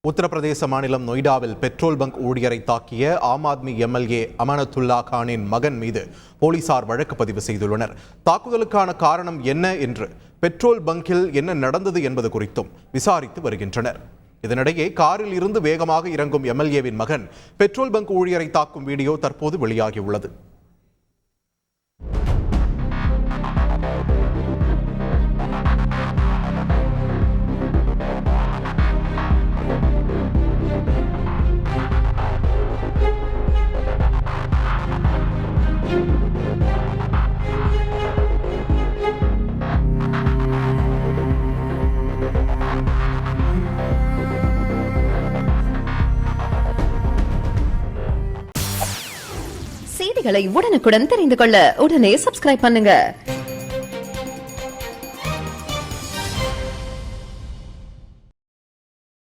உத்தரப்பிரதேச மாநிலம் நொய்டாவில் petrol bunk ஊழியரை தாக்கிய ஆம் ஆத்மி எம்எல்ஏ அமானத்துல்லா கானின் மகன் மீது போலீசார் வழக்கு பதிவு செய்துள்ளனர். தாக்குதலுக்கான காரணம் என்ன என்று, பெட்ரோல் பங்கில் என்ன நடந்தது என்பது குறித்தும் விசாரித்து வருகின்றனர். இதனிடையே காரில் இருந்து வேகமாக இறங்கும் எம்எல்ஏவின் மகன் பெட்ரோல் பங்க் ஊழியரை தாக்கும் வீடியோ தற்போது வெளியாகியுள்ளது. செய்திகளை உடனுக்குடன் தெரிந்து கொள்ள உடனே சப்ஸ்கிரைப் பண்ணுங்க.